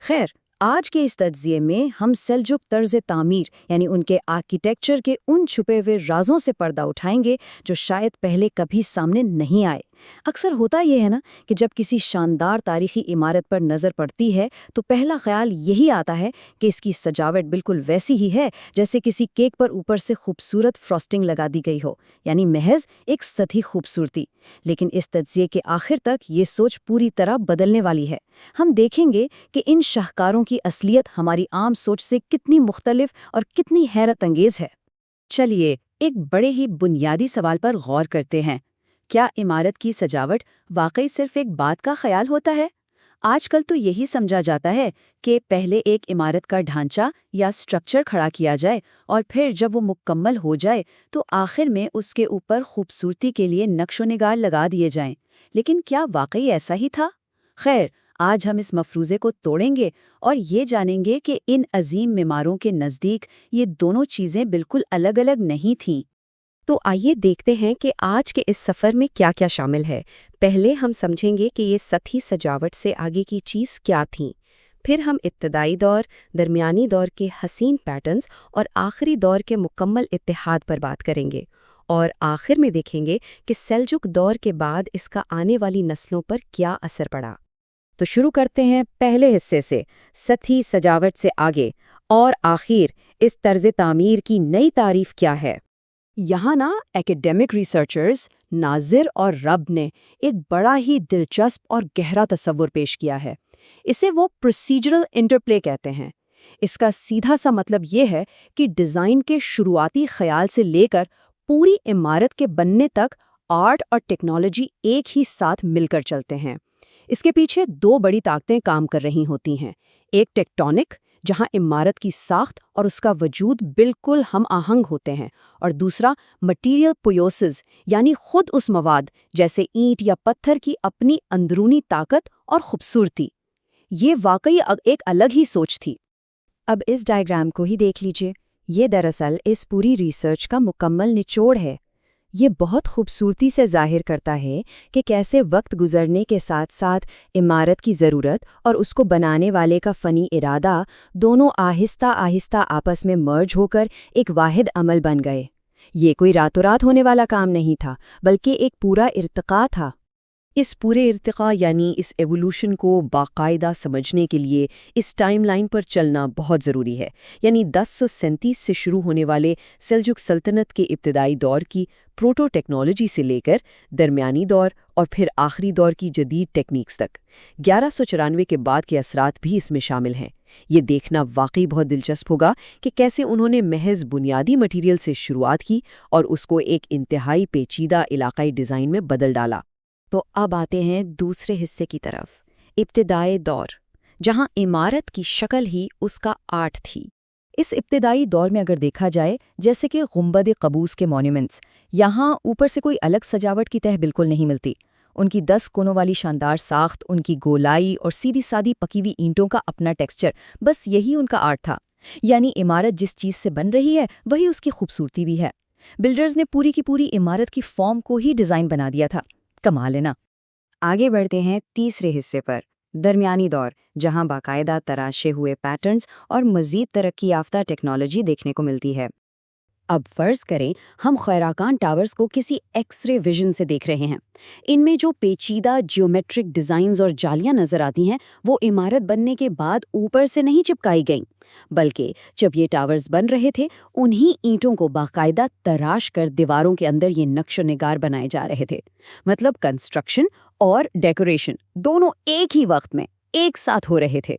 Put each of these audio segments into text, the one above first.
خیر، آج کے اس تجزیے میں ہم سیلجک طرز تعمیر یعنی ان کے آرکیٹیکچر کے ان چھپے ہوئے رازوں سے پردہ اٹھائیں گے جو شاید پہلے کبھی سامنے نہیں آئے۔ اکثر ہوتا یہ ہے نا کہ جب کسی شاندار تاریخی عمارت پر نظر پڑتی ہے تو پہلا خیال یہی آتا ہے کہ اس کی سجاوٹ بالکل ویسی ہی ہے جیسے کسی کیک پر اوپر سے خوبصورت فراسٹنگ لگا دی گئی ہو، یعنی محض ایک سطحی خوبصورتی۔ لیکن اس تجزیے کے آخر تک یہ سوچ پوری طرح بدلنے والی ہے۔ ہم دیکھیں گے کہ ان شاہکاروں کی اصلیت ہماری عام سوچ سے کتنی مختلف اور کتنی حیرت انگیز ہے۔ چلیے ایک بڑے ہی بنیادی سوال پر غور کرتے ہیں۔ کیا عمارت کی سجاوٹ واقعی صرف ایک بات کا خیال ہوتا ہے؟ آج کل تو یہی سمجھا جاتا ہے کہ پہلے ایک عمارت کا ڈھانچہ یا سٹرکچر کھڑا کیا جائے اور پھر جب وہ مکمل ہو جائے تو آخر میں اس کے اوپر خوبصورتی کے لیے نقش و نگار لگا دیے جائیں۔ لیکن کیا واقعی ایسا ہی تھا؟ خیر، آج ہم اس مفروضے کو توڑیں گے اور یہ جانیں گے کہ ان عظیم معماروں کے نزدیک یہ دونوں چیزیں بالکل الگ الگ نہیں تھیں۔ تو آئیے دیکھتے ہیں کہ آج کے اس سفر میں کیا کیا شامل ہے۔ پہلے ہم سمجھیں گے کہ یہ سطحی سجاوٹ سے آگے کی چیز کیا تھیں۔ پھر ہم ابتدائی دور، درمیانی دور کے حسین پیٹرنز اور آخری دور کے مکمل اتحاد پر بات کریں گے، اور آخر میں دیکھیں گے کہ سیلجک دور کے بعد اس کا آنے والی نسلوں پر کیا اثر پڑا۔ تو شروع کرتے ہیں پہلے حصے سے، سطحی سجاوٹ سے آگے، اور آخر اس طرز تعمیر کی نئی تعریف کیا ہے۔ یہاں ایکیڈیمک ریسرچرز ناظر اور رب نے ایک بڑا ہی دلچسپ اور گہرا تصور پیش کیا ہے۔ اسے وہ پروسیجرل انٹرپلے کہتے ہیں۔ اس کا سیدھا سا مطلب یہ ہے کہ ڈیزائن کے شروعاتی خیال سے لے کر پوری عمارت کے بننے تک آرٹ اور ٹیکنالوجی ایک ہی ساتھ مل کر چلتے ہیں۔ اس کے پیچھے دو بڑی طاقتیں کام کر رہی ہوتی ہیں، ایک ٹیکٹونک، جہاں عمارت کی ساخت اور اس کا وجود بالکل ہم آہنگ ہوتے ہیں، اور دوسرا مٹیریل پویوسز، یعنی خود اس مواد جیسے اینٹ یا پتھر کی اپنی اندرونی طاقت اور خوبصورتی۔ یہ واقعی ایک الگ ہی سوچ تھی۔ اب اس ڈائیگرام کو ہی دیکھ لیجئے، یہ دراصل اس پوری ریسرچ کا مکمل نچوڑ ہے۔ یہ بہت خوبصورتی سے ظاہر کرتا ہے کہ کیسے وقت گزرنے کے ساتھ ساتھ عمارت کی ضرورت اور اس کو بنانے والے کا فنی ارادہ دونوں آہستہ آہستہ آپس میں مرج ہو کر ایک واحد عمل بن گئے۔ یہ کوئی راتوں رات ہونے والا کام نہیں تھا، بلکہ ایک پورا ارتقاء تھا۔ اس پورے ارتقاء یعنی اس ایوولوشن کو باقاعدہ سمجھنے کے لیے اس ٹائم لائن پر چلنا بہت ضروری ہے، یعنی 1037 سے شروع ہونے والے سیلجک سلطنت کے ابتدائی دور کی پروٹو ٹیکنالوجی سے لے کر درمیانی دور اور پھر آخری دور کی جدید ٹیکنیکس تک 1194 کے بعد کے اثرات بھی اس میں شامل ہیں۔ یہ دیکھنا واقعی بہت دلچسپ ہوگا کہ کیسے انہوں نے محض بنیادی مٹیریل سے شروعات کی اور اس کو ایک انتہائی پیچیدہ علاقائی ڈیزائن میں بدل ڈالا۔ تو اب آتے ہیں دوسرے حصے کی طرف، ابتدائی دور، جہاں عمارت کی شکل ہی اس کا آرٹ تھی۔ اس ابتدائی دور میں اگر دیکھا جائے، جیسے کہ گنبد قبوس کے مونیومنٹس، یہاں اوپر سے کوئی الگ سجاوٹ کی تہ بالکل نہیں ملتی۔ ان کی 10 کونوں والی شاندار ساخت، ان کی گولائی اور سیدھی سادھی پکی ہوئی اینٹوں کا اپنا ٹیکسچر، بس یہی ان کا آرٹ تھا۔ یعنی عمارت جس چیز سے بن رہی ہے وہی اس کی خوبصورتی بھی ہے۔ بلڈرز نے پوری کی پوری عمارت کی فارم کو ہی ڈیزائن بنا دیا تھا۔ کمال ہے نا۔ آگے بڑھتے ہیں تیسرے حصے پر، درمیانی دور، جہاں باقاعدہ تراشے ہوئے پیٹرنز اور مزید ترقی یافتہ ٹیکنالوجی دیکھنے کو ملتی ہے۔ اب فرض کریں ہم خیراکان ٹاورز کو کسی ایکس رے ویژن سے دیکھ رہے ہیں۔ ان میں جو پیچیدہ جیومیٹرک ڈیزائنز اور جالیاں نظر آتی ہیں وہ عمارت بننے کے بعد اوپر سے نہیں چپکائی گئیں، بلکہ جب یہ ٹاورز بن رہے تھے انہی اینٹوں کو باقاعدہ تراش کر دیواروں کے اندر یہ نقش و نگار بنائے جا رہے تھے۔ مطلب کنسٹرکشن اور ڈیکوریشن دونوں ایک ہی وقت میں ایک ساتھ ہو رہے تھے۔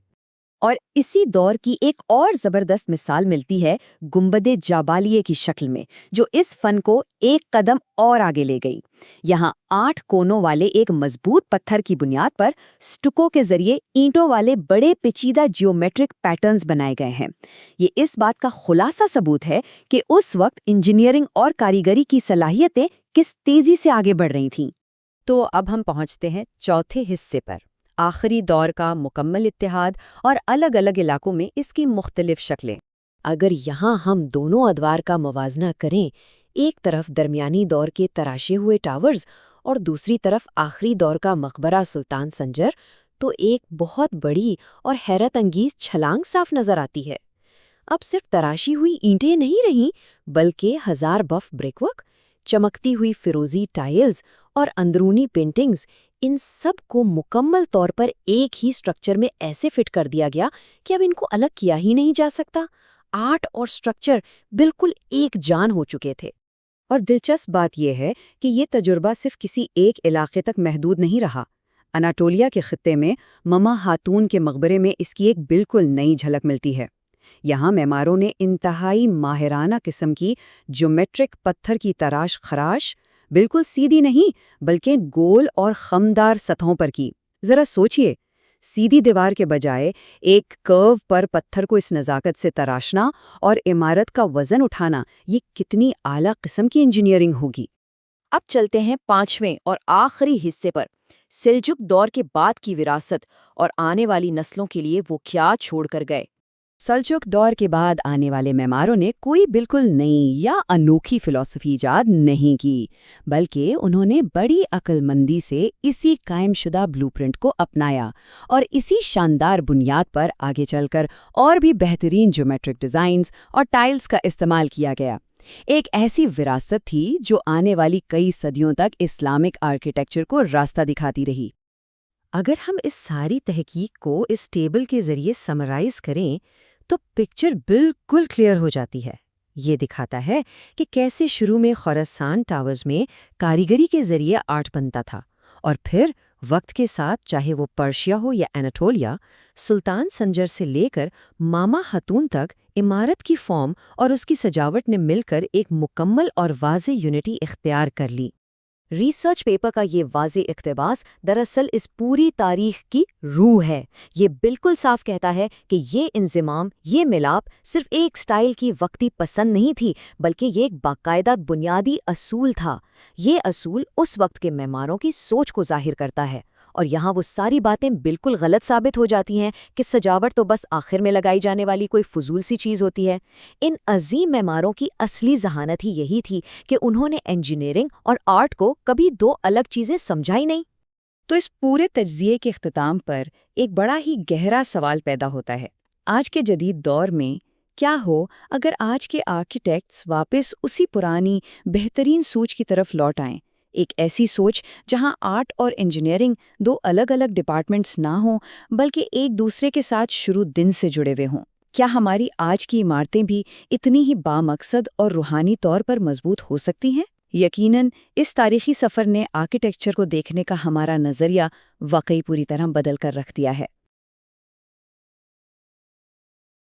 اور اسی دور کی ایک اور زبردست مثال ملتی ہے گنبد جابالیہ کی شکل میں، جو اس فن کو ایک قدم اور آگے لے گئی۔ یہاں 8 کونوں والے ایک مضبوط پتھر کی بنیاد پر سٹکو کے ذریعے اینٹوں والے بڑے پیچیدہ جیومیٹرک پیٹرنز بنائے گئے ہیں۔ یہ اس بات کا خلاصہ ثبوت ہے کہ اس وقت انجینئرنگ اور کاریگری کی صلاحیتیں کس تیزی سے آگے بڑھ رہی تھیں۔ تو اب ہم پہنچتے ہیں چوتھے حصے پر، آخری دور کا مکمل اتحاد اور الگ الگ علاقوں میں اس کی مختلف شکلیں۔ اگر یہاں ہم دونوں ادوار کا موازنہ کریں، ایک طرف درمیانی دور کے تراشے ہوئے ٹاورز اور دوسری طرف آخری دور کا مقبرہ سلطان سنجر، تو ایک بہت بڑی اور حیرت انگیز چھلانگ صاف نظر آتی ہے۔ اب صرف تراشی ہوئی اینٹیں نہیں رہیں، بلکہ ہزار بف بریک ورک، چمکتی ہوئی فیروزی ٹائلز اور اندرونی پینٹنگز، ان سب کو مکمل طور پر ایک ہی سٹرکچر میں ایسے فٹ کر دیا گیا کہ اب ان کو الگ کیا ہی نہیں جا سکتا۔ آرٹ اور سٹرکچر بالکل ایک جان ہو چکے تھے۔ اور دلچسپ بات یہ ہے کہ یہ تجربہ صرف کسی ایک علاقے تک محدود نہیں رہا۔ اناٹولیا کے خطے میں مما ہاتون کے مقبرے میں اس کی ایک بالکل نئی جھلک ملتی ہے۔ یہاں معماروں نے انتہائی ماہرانہ قسم کی جیومیٹرک پتھر کی تراش خراش بالکل سیدھی نہیں بلکہ گول اور خمدار سطحوں پر کی۔ ذرا سوچئے، سیدھی دیوار کے بجائے ایک کرو پر پتھر کو اس نزاکت سے تراشنا اور عمارت کا وزن اٹھانا، یہ کتنی اعلیٰ قسم کی انجینئرنگ ہوگی۔ اب چلتے ہیں 5ویں اور آخری حصے پر، سلجک دور کے بعد کی وراثت اور آنے والی نسلوں کے لیے وہ کیا چھوڑ کر گئے۔ سلجک دور کے بعد آنے والے معماروں نے کوئی بالکل نئی یا انوکھی فلسفی ایجاد نہیں کی، بلکہ انہوں نے بڑی عقل مندی سے اسی قائم شدہ بلو پرنٹ کو اپنایا اور اسی شاندار بنیاد پر آگے چل کر اور بھی بہترین جیومیٹرک ڈیزائنز اور ٹائلز کا استعمال کیا گیا۔ ایک ایسی وراثت تھی جو آنے والی کئی صدیوں تک اسلامک آرکیٹیکچر کو راستہ دکھاتی رہی۔ اگر ہم اس ساری تحقیق کو اس ٹیبل کے ذریعے سمرائز کریں تو پکچر بالکل کلیئر ہو جاتی ہے۔ یہ دکھاتا ہے کہ کیسے شروع میں خراسان ٹاورز میں کاریگری کے ذریعے آرٹ بنتا تھا، اور پھر وقت کے ساتھ چاہے وہ پرشیا ہو یا اناٹولیا، سلطان سنجر سے لے کر ماما خاتون تک، عمارت کی فارم اور اس کی سجاوٹ نے مل کر ایک مکمل اور واضح یونٹی اختیار کر لی۔ ریسرچ پیپر کا یہ واضح اقتباس دراصل اس پوری تاریخ کی روح ہے۔ یہ بالکل صاف کہتا ہے کہ یہ انضمام، یہ ملاپ صرف ایک سٹائل کی وقتی پسند نہیں تھی، بلکہ یہ ایک باقاعدہ بنیادی اصول تھا۔ یہ اصول اس وقت کے معماروں کی سوچ کو ظاہر کرتا ہے، اور یہاں وہ ساری باتیں بالکل غلط ثابت ہو جاتی ہیں کہ سجاوٹ تو بس آخر میں لگائی جانے والی کوئی فضول سی چیز ہوتی ہے۔ ان عظیم معماروں کی اصلی ذہانت ہی یہی تھی کہ انہوں نے انجینئرنگ اور آرٹ کو کبھی دو الگ چیزیں سمجھا ہی نہیں۔ تو اس پورے تجزیے کے اختتام پر ایک بڑا ہی گہرا سوال پیدا ہوتا ہے۔ آج کے جدید دور میں کیا ہو اگر آج کے آرکیٹیکٹس واپس اسی پرانی بہترین سوچ کی طرف لوٹ آئیں؟ ایک ایسی سوچ جہاں آرٹ اور انجینئرنگ دو الگ الگ ڈپارٹمنٹس نہ ہوں بلکہ ایک دوسرے کے ساتھ شروع دن سے جڑے ہوئے ہوں۔ کیا ہماری آج کی عمارتیں بھی اتنی ہی بامقصد اور روحانی طور پر مضبوط ہو سکتی ہیں؟ یقیناً اس تاریخی سفر نے آرکیٹیکچر کو دیکھنے کا ہمارا نظریہ واقعی پوری طرح بدل کر رکھ دیا ہے۔